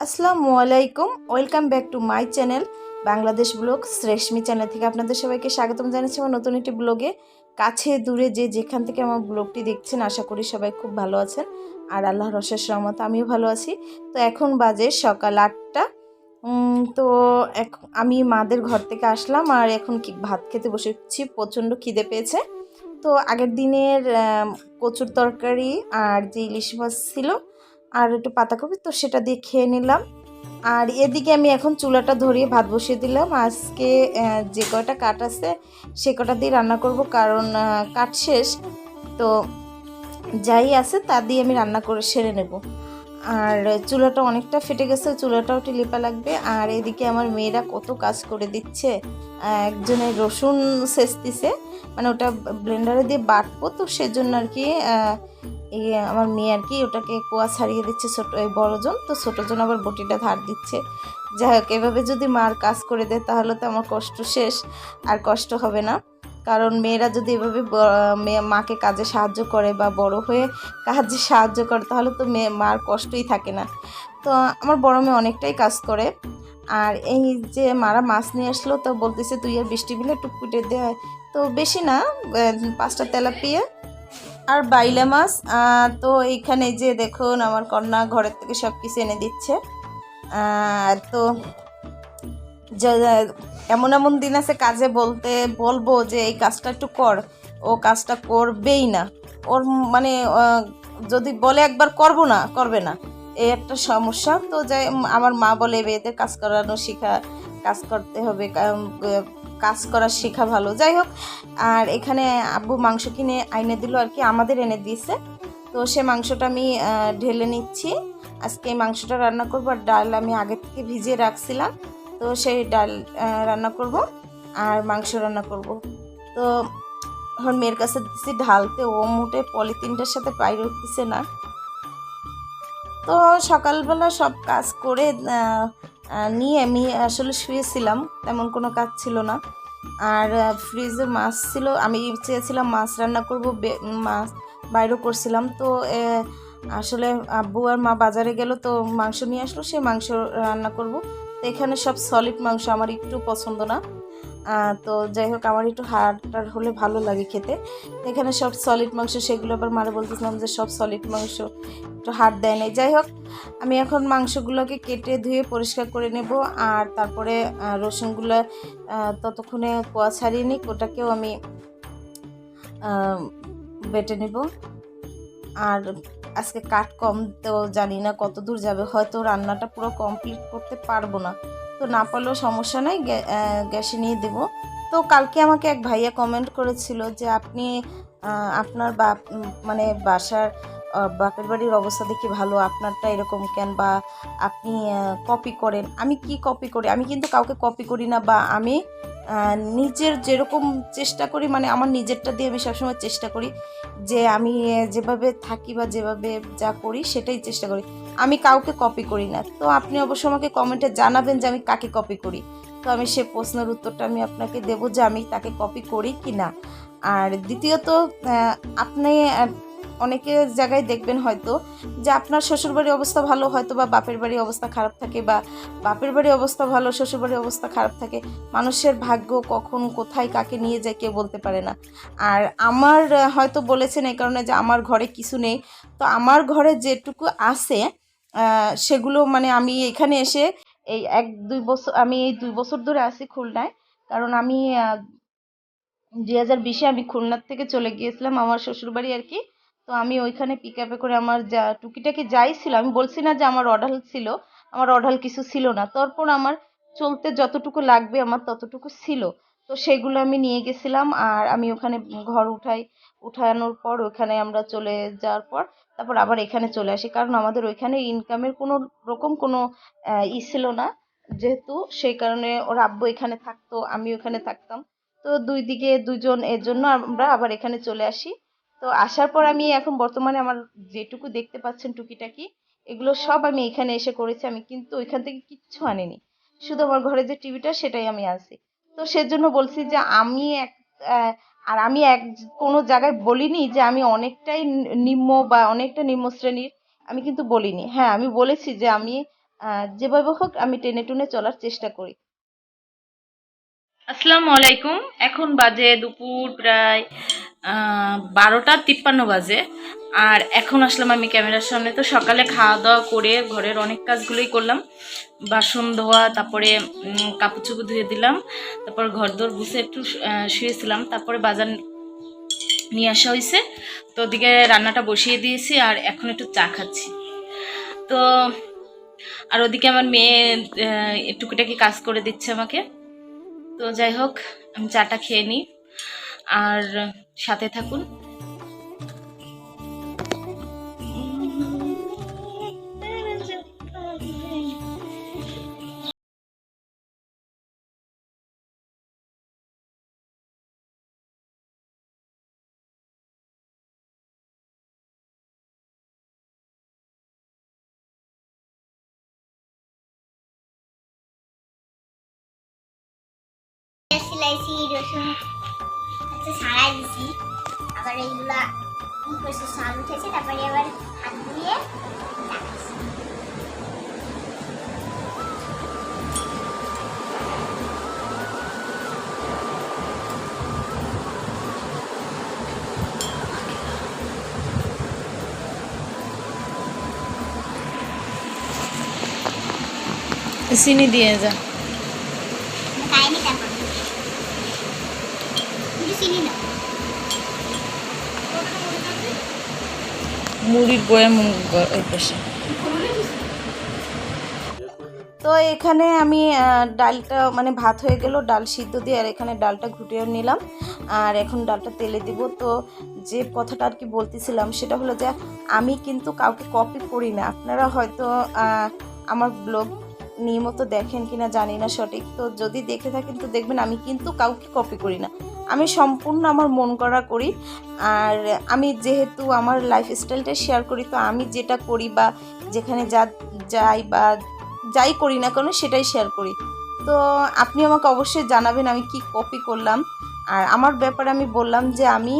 আসসালামু আলাইকুম, welcome back to my channel Bangladesh blog reshmi channel থেকে আপনাদের সবাইকে স্বাগতম জানাচ্ছি আমার নতুন একটি ব্লগে। কাছে দূরে যে যেখান থেকে আমার ব্লগটি দেখছেন আশা করি সবাই খুব ভালো আছেন আর আল্লাহর অশেষ রহমতে আমিও ভালো আছি। তো এখন বাজে সকাল 8টা। তো আমি মাদের ঘর থেকে আসলাম আর এখন ভাত খেতে বসেছি, প্রচণ্ড খিদে পেয়েছে। তো আগের দিনের কচুর তরকারি আর যে ইলিশ মাছ ছিল আর একটু পাতাকপি, তো সেটা দিয়ে খেয়ে নিলাম। আর এদিকে আমি এখন চুলাটা ধরিয়ে ভাত বসিয়ে দিলাম। আজকে যে কয়টা কাঠ আছে সে কটা দিয়ে রান্না করব, কারণ কাঠ শেষ। তো যাই আছে তা দিয়ে আমি রান্না করে সেরে নেব। আর চুলাটা অনেকটা ফেটে গেছে, চুলাটাও একটু লিপা লাগবে। আর এদিকে আমার মেয়েরা কত কাজ করে দিচ্ছে। একজনে রসুন ছেঁচতেছে, মানে ওটা ব্লেন্ডারে দিয়ে বাটবো, তো সেজন্য আর কি এই আমার মেয়ে আর কি ওটাকে কোয়া ছাড়িয়ে দিচ্ছে ছোটো এই বড়জন, তো ছোটোজন আবার বটিটা ধার দিচ্ছে। যাই হোক, এভাবে যদি মার কাজ করে দেয় তাহলে তো আমার কষ্ট শেষ, আর কষ্ট হবে না। কারণ মেয়েরা যদি এভাবে মাকে কাজে সাহায্য করে বা বড় হয়ে কাজে সাহায্য করে তাহলে তো মার কষ্টই থাকে না। তো আমার বড় মেয়ে অনেকটাই কাজ করে। আর এই যে মারা মাছ নিয়ে আসলো, তো বলতেছে তুই আর বৃষ্টি বিলে টুকটুটে দেয়, তো বেশি না, 5টা তেলাপিয়া আর বাইলা মাছ। তো এইখানে যে দেখুন আমার কন্যা ঘরের থেকে সব কিছু এনে দিচ্ছে। তো এমন এমন দিন আছে কাজে বলবো যে এই কাজটা একটু কর, ও কাজটা করবেই না। ওর মানে যদি বলে একবার করবে না, এই একটা সমস্যা। তো যাই আমার মা বলে মেয়েদের কাজ করানো শেখা, কাজ করতে হবে, কাজ করা শেখা ভালো। যাই হোক, আর এখানে আব্বু মাংস কিনে আইনে দিল আর কি, আমাদের এনে দিয়েছে। তো সে মাংসটা আমি ঢেলে নিচ্ছি। আজকে এই মাংসটা রান্না করবো, আর ডাল আমি আগে থেকে ভিজিয়ে রাখছিলাম, তো সেই ডাল রান্না করব আর মাংস রান্না করব। তো এখন মেয়ের কাছে দিচ্ছি ঢালতে, ও মুটে পলিথিনটার সাথে বাইরে উঠতেছে না। তো সকালবেলা সব কাজ করে নিয়ে আমি আসলে শুয়েছিলাম, তেমন কোনো কাজ ছিল না। আর ফ্রিজে মাছ ছিল, আমি চেয়েছিলাম মাছ রান্না করব, মাছ বাইরেও করছিলাম। তো আসলে আব্বু আর মা বাজারে গেল, তো মাংস নিয়ে আসলো, সে মাংস রান্না করব। তো এখানে সব সলিড মাংস আমার একটু পছন্দ না। তো যাই হোক, আমার একটু হাড়টার হলে ভালো লাগে খেতে। এখানে সব সলিড মাংস, সেগুলো আবার মারা বলতেছিলাম যে সব সলিড মাংস একটু হাড় দেয় নাই। যাই হোক, আমি এখন মাংসগুলোকে কেটে ধুয়ে পরিষ্কার করে নেব। আর তারপরে রসুনগুলো ততক্ষণে কোয়া ছাড়িয়ে নিই, ওটাকেও আমি বেটে নেব। আর আজকে কাঠ কম, তো জানি না কত দূর যাবে, হয়তো রান্নাটা পুরো কমপ্লিট করতে পারবো না। তো না পারলেও সমস্যা নাই, গ্যাসে নিয়ে দেব। তো কালকে আমাকে এক ভাইয়া কমেন্ট করেছিল যে আপনি আপনার মানে বাসার বাপের বাড়ির অবস্থা দেখি ভালো, আপনারটা এরকম কেন, বা আপনি কপি করেন। আমি কি কপি করি? আমি কিন্তু কাউকে কপি করি না, বা আমি নিজের যেরকম চেষ্টা করি, মানে আমার নিজেরটা দিয়ে আমি সবসময় চেষ্টা করি যে আমি যেভাবে থাকি বা যেভাবে যা করি সেটাই চেষ্টা করি, আমি কাউকে কপি করি না। তো আপনি অবশ্য আমাকে কমেন্টে জানাবেন যে আমি কাকে কপি করি, তো আমি সে প্রশ্নের উত্তরটা আমি আপনাকে দেবো যে আমি তাকে কপি করি কি না। আর দ্বিতীয়ত, আপনি অনেকে জায়গায় দেখবেন হয়তো যে আপনার শ্বশুরবাড়ির অবস্থা ভালো, হয়তো বা বাপের বাড়ির অবস্থা খারাপ থাকে, বা বাপের বাড়ির অবস্থা ভালো শ্বশুরবাড়ির অবস্থা খারাপ থাকে। মানুষের ভাগ্য কখন কোথায় কাকে নিয়ে যায় কেউ বলতে পারে না। আর আমার হয়তো বলেছেন এই কারণে যে আমার ঘরে কিছু নেই, তো আমার ঘরে যেটুকু আছে সেগুলো মানে আমি এখানে এসে এই 1-2 বছর, আমি এই 2 বছর ধরে আছি খুলনায়। কারণ আমি 2020-এ আমি খুলনার থেকে চলে গিয়েছিলাম আমার শ্বশুরবাড়ি আর কি। তো আমি ওইখানে পিক আপে করে আমার যা টুকিটাকি যাই ছিল, আমি বলছি না যে আমার অঢাল ছিল, আমার অঢাল কিছু ছিল না, তারপর আমার চলতে যতটুকু লাগবে আমার ততটুকু ছিল। তো সেগুলো আমি নিয়ে গেছিলাম, আর আমি ওখানে ঘর উঠানোর পর ওখানে আমরা চলে যাওয়ার পর তারপর আবার এখানে চলে আসি, কারণ আমাদের ওইখানে ইনকামের কোনো রকম কোনো ছিল না যেহেতু, সেই কারণে ওর আব্বু এখানে থাকতো, আমি ওখানে থাকতাম। তো দুই দিকে দুজন, এর জন্য আমরা আবার এখানে চলে আসি। তো আসার পর আমি এখন বর্তমানে আমার যেটুকু দেখতে পাচ্ছেন টুকিটাকি, এগুলো সব আমি এখানে এসে করেছি, আমি কিন্তু ওইখান থেকে কিচ্ছু আনিনি, শুধু আমার ঘরে যে টিভিটা সেটাই আমি আনছি। তো সেজন্য বলছি যে আমি আর আমি কোনো জায়গায় বলিনি যে আমি অনেকটাই নিম্ন বা অনেকটা নিম্ন শ্রেণীর, আমি কিন্তু বলিনি। হ্যাঁ, আমি বলেছি যে আমি যেভাবে হোক আমি টেনে টুনে চলার চেষ্টা করি। আসসালামু আলাইকুম। এখন বাজে দুপুর প্রায় 12টা 53 বাজে। আর এখন আসলাম আমি ক্যামেরার সামনে। তো সকালে খাওয়া দাওয়া করে ঘরের অনেক কাজগুলোই করলাম, বাসন ধোয়া, তারপরে কাপড় চোপড় ধুয়ে দিলাম, তারপর ঘর দোর বুঝে একটু শুয়েছিলাম, তারপরে বাজার নিয়ে আসা হয়েছে। তো ওদিকে রান্নাটা বসিয়ে দিয়েছি আর এখন একটু চা খাচ্ছি। তো আর ওদিকে আমার মেয়ে টুকিটাকি কাজ করে দিচ্ছে আমাকে। তো যাই হোক, আমি চাটা খেয়ে নিই আর সাথে থাকুন। সিলাইছি রসুন ছাড়াই দিছি, আবার এইগুলা সাল উঠেছে, তারপরে আবার হাত ধুয়ে চিনি দিয়ে যা। খাইনি, তারপর কিন্তু চিনি না। মুড়ির বয়াম ওই পাশে। তো এখানে আমি ডালটা মানে ভাত হয়ে গেল, ডাল সিদ্ধ দিয়ে, আর এখানে ডালটা ঘুটিয়ে নিলাম আর এখন ডালটা তেলে দিব। তো যে কথাটা আর কি বলতেছিলাম সেটা হলো যে আমি কিন্তু কাউকে কপি করি না। আপনারা হয়তো আমার ব্লগ নিয়মিত দেখেন কিনা জানি না সঠিক, তো যদি দেখে থাকেন তো দেখবেন আমি কিন্তু কাউকে কপি করি না, আমি সম্পূর্ণ আমার মন করা করি। আর আমি যেহেতু আমার লাইফস্টাইলটা শেয়ার করি, তো আমি যেটা করি বা যেখানে যাই বা যাই করি না কেন সেটাই শেয়ার করি। তো আপনি আমাকে অবশ্যই জানাবেন আমি কি কপি করলাম। আর আমার ব্যাপারে আমি বললাম যে আমি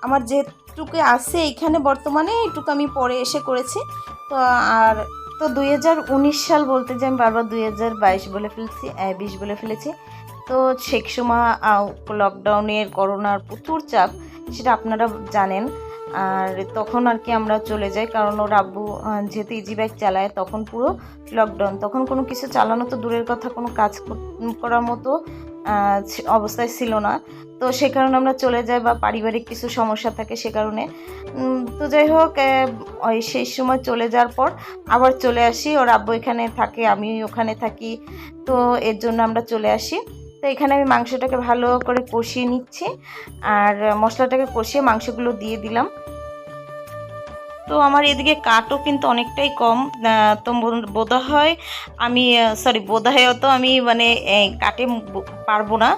আমার যেটুকু আছে এইখানে বর্তমানে এইটুকু আমি পরে এসে করেছি। তো আর তো 2019 সাল বলতে যে আমি বারবার 2022 বলে ফেলছি, 20 বলে ফেলেছি। তো সেই সময় লকডাউনের করোনার প্রচুর চাপ, সেটা আপনারা জানেন। আর তখন আর কি আমরা চলে যাই, কারণ ওর আব্বু যেহেতু ইজি বাইক চালায়, তখন পুরো লকডাউন, তখন কোনো কিছু চালানো তো দূরের কথা, কোনো কাজ করার মতো অবস্থায় ছিল না। তো সে কারণে আমরা চলে যাই, বা পারিবারিক কিছু সমস্যা থাকে সে কারণে। তো যাই হোক, ওই সেই সময় চলে যাওয়ার পর আবার চলে আসি, ওর আব্বু এখানে থাকে, আমি ওখানে থাকি, তো এর জন্য আমরা চলে আসি। তো এখানে আমি মাংসটাকে ভালো করে কষিয়ে নিচ্ছি আর মশলাটাকে কষিয়ে মাংসগুলো দিয়ে দিলাম। তো আমার এদিকে কাটও কিন্তু অনেকটাই কম, তো বোধহয় আমি বোধহয় তো আমি মানে কাটে পারবো না।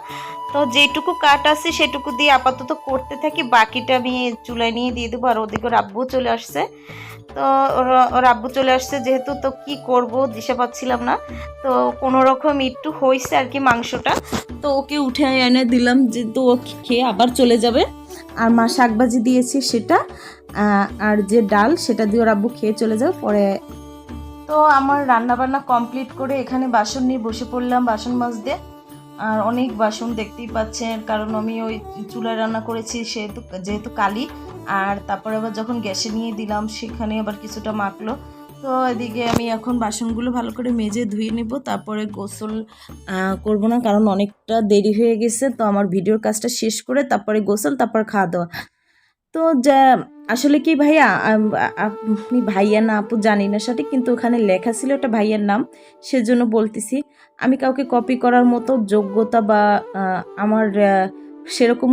তো যেটুকু কাট আছে সেটুকু দিয়ে আপাতত করতে থাকি, বাকিটা আমি চুলায় নিয়ে দিয়ে দেবো। আর ওদিকে ওর আব্বু চলে আসছে। তো ওর আব্বু চলে আসছে যেহেতু, তো কি করব দিশা পাচ্ছিলাম না। তো কোনো রকম একটু হয়েছে আর কি মাংসটা, তো ওকে উঠে এনে দিলাম, যে তো ও খেয়ে আবার চলে যাবে। আর মা শাকভাজি দিয়েছি সেটা, আর যে ডাল সেটা দিয়ে ওর আব্বু খেয়ে চলে যাবে পরে। তো আমার রান্না বান্না কমপ্লিট করে এখানে বাসন নিয়ে বসে পড়লাম, বাসন মাজতে। আর অনেক বাসন দেখতেই পাচ্ছেন, কারণ আমি ওই চুলায় রান্না করেছি যেহেতু কালি। আর তারপরে আবার যখন গ্যাসে নিয়ে দিলাম সেখানে আবার কিছুটা মাখলো। তো এদিকে আমি এখন বাসনগুলো ভালো করে মেজে ধুয়ে নেব, তারপরে গোসল করব না, কারণ অনেকটা দেরি হয়ে গেছে। তো আমার ভিডিওর কাজটা শেষ করে তারপরে গোসল, তারপর খাওয়া দাওয়া। তো যা আসলে কি ভাইয়া, আপনি ভাইয়া না আপু জানি না সঠিক, কিন্তু ওখানে লেখা ছিল একটা ভাইয়ার নাম, সেজন্য বলতেছি। আমি কাউকে কপি করার মতো যোগ্যতা বা আমার সেরকম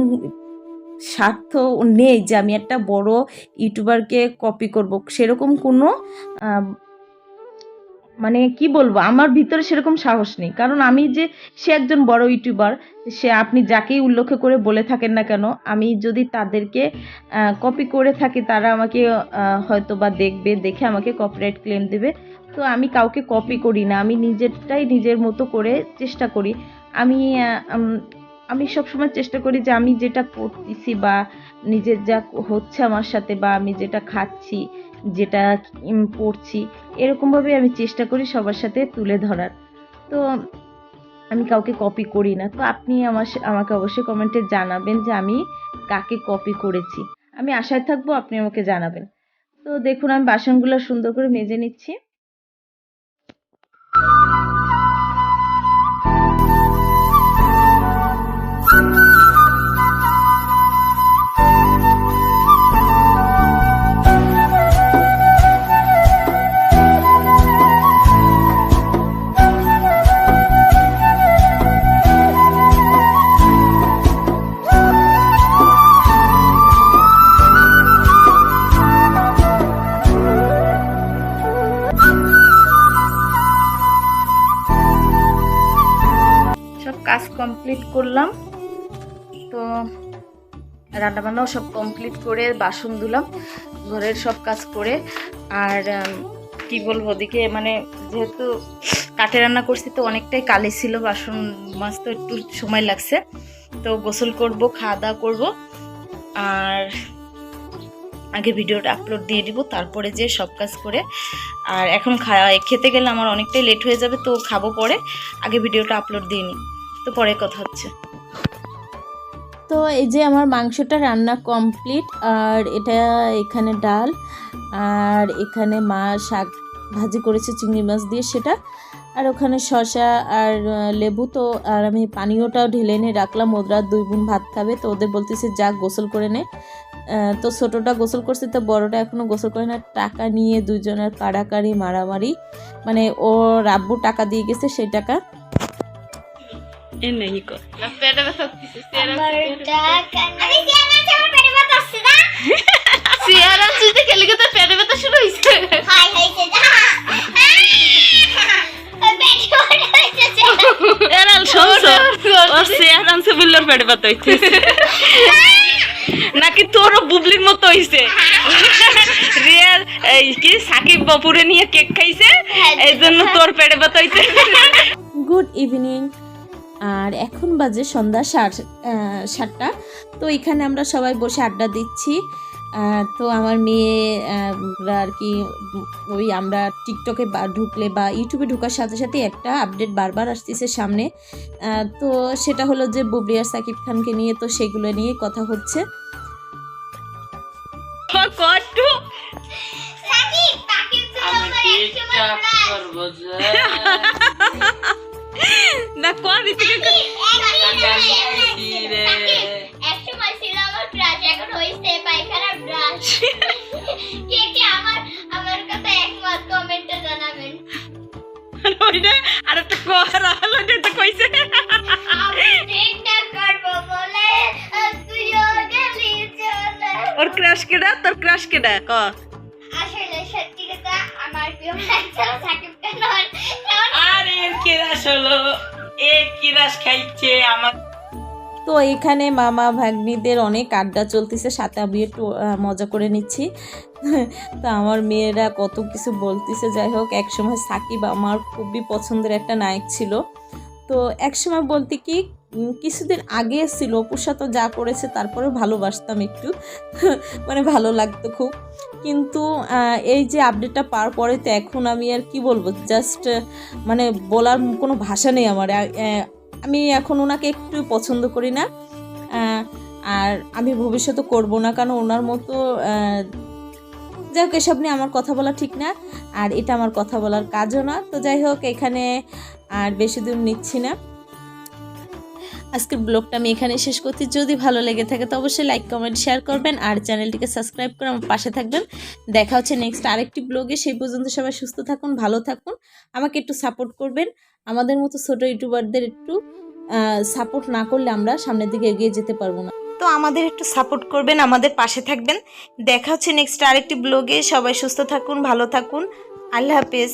স্বার্থ নেই যে আমি একটা বড় ইউটিউবারকে কপি করব, সেরকম কোনো মানে কি বলবো, আমার ভিতরে সেরকম সাহস নেই। কারণ আমি যে সে একজন বড় ইউটিউবার, সে আপনি যাকেই উল্লেখ করে বলে থাকেন না কেন, আমি যদি তাদেরকে কপি করে থাকি, তারা আমাকে হয়তো বা দেখবে, দেখে আমাকে কপিরাইট ক্লেম দেবে। তো আমি কাউকে কপি করি না, আমি নিজেরটাই নিজের মতো করে চেষ্টা করি। আমি আমি সবসময় চেষ্টা করি যে আমি যেটা করতেছি বা নিজের যা হচ্ছে আমার সাথে, বা আমি যেটা খাচ্ছি যেটা পড়ছি, এরকমভাবে আমি চেষ্টা করি সবার সাথে তুলে ধরার। তো আমি কাউকে কপি করি না। তো আপনি আমাকে অবশ্যই কমেন্টে জানাবেন যে আমি কাকে কপি করেছি। আমি আশায় থাকবো আপনি আমাকে জানাবেন। তো দেখুন আমি বাসনগুলো সুন্দর করে মেজে নিচ্ছি। সব কাজ কমপ্লিট করলাম। তো রান্নাবান্নাও সব কমপ্লিট করে বাসন ধুলাম, ঘরের সব কাজ করে। আর কি বলবো, ওদিকে মানে যেহেতু কাঠে রান্না করছি তো অনেকটাই কালি ছিল, বাসন মাজতে একটু সময় লাগছে। তো গোসল করব, খাওয়া দাওয়া করবো, আর আগে ভিডিওটা আপলোড দিয়ে দিব, তারপরে যে সব কাজ করে। আর এখন খেতে গেলে আমার অনেকটাই লেট হয়ে যাবে, তো খাবো পরে, আগে ভিডিওটা আপলোড দিয়ে নিই। তো পরে কথা হচ্ছে। তো এই যে আমার মাংসটা রান্না কমপ্লিট, আর এটা এখানে ডাল, আর এখানে মা শাক ভাজি করেছে চিংড়ি মাছ দিয়ে সেটা, আর ওখানে শসা আর লেবু। তো আর আমি পানীয়টাও ঢেলে এনে রাখলাম, ওরা 2 বোন ভাত খাবে। তো ওদের বলতেছে যা গোসল করে নে। তো ছোটোটা গোসল করছে, তো বড়টা এখনও গোসল করে না। টাকা নিয়ে দুজনের কাড়াকাড়ি মারামারি, মানে ও রাব্বু টাকা দিয়ে গেছে, সেই টাকা নাকি তোরও বুবলির মতো হইছে, রিয়ার কি সাকিব বাপুরে নিয়ে কেক খাইছে, এই জন্য তোর পেটে ব্যথা হইছে। গুড ইভিনিং, আর এখন বাজে সন্ধ্যা 7:30। তো এখানে আমরা সবাই বসে আড্ডা দিচ্ছি। তো আমার মেয়ে আর কি, ওই আমরা টিকটকে ঢুকলে বা ইউটিউবে ঢোকার সাথে সাথে একটা আপডেট বারবার আসতেছে সামনে। তো সেটা হলো যে বুবলি আর সাকিব খানকে নিয়ে, তো সেগুলো নিয়ে কথা হচ্ছে। না কোন রীতিকে আর একটা করা হলো, এটা কইছে ওর ক্রাশ কেডা, তোর ক্রাশ কেডা ক? আসলে সত্যি কথা আমার প্রিয় সাকিব খান। আরে কিরাশ হলো, কিরাশ খাইছে আমার। তো এখানে মামা ভাগ্নিদের অনেক আড্ডা চলতেছে, সাথে আমি একটু মজা করে নিচ্ছি। তো আমার মেয়েরা কত কিছু বলতেছে। যাই হোক, একসময় সাকিব আমার খুবই পছন্দের একটা নায়ক ছিল। তো একসময় বলতে কি কিছুদিন আগে ছিল, অপুর সাথে যা করেছে তারপরেও ভালোবাসতাম একটু, মানে ভালো লাগতো খুব। কিন্তু এই যে আপডেটটা পাওয়ার পরে তো এখন আমি আর কি বলবো, জাস্ট মানে বলার কোনো ভাষা নেই আমার। আমি এখন ওনাকে একটু পছন্দ করি না, আর আমি ভবিষ্যতে করব না, কারণ ওনার মতো যাই হোক, এসব নিয়ে আমার কথা বলা ঠিক না, আর এটা আমার কথা বলার কাজও না। তো যাই হোক, এখানে আর বেশি দূর নিচ্ছি না, আজকের ব্লগটা আমি এখানে শেষ করছি। যদি ভালো লেগে থাকে তো অবশ্যই লাইক কমেন্ট শেয়ার করবেন, আর চ্যানেলটিকে সাবস্ক্রাইব করে আমার পাশে থাকবেন। দেখা হচ্ছে নেক্সট আরেকটি ব্লগে। সেই পর্যন্ত সবাই সুস্থ থাকুন, ভালো থাকুন, আমাকে একটু সাপোর্ট করবেন। আমাদের মতো ছোটো ইউটিউবারদের একটু সাপোর্ট না করলে আমরা সামনের দিকে এগিয়ে যেতে পারবো না। তো আমাদের একটু সাপোর্ট করবেন, আমাদের পাশে থাকবেন। দেখা হচ্ছে নেক্সট আরেকটি ব্লগে। সবাই সুস্থ থাকুন, ভালো থাকুন, আল্লাহ হাফেজ।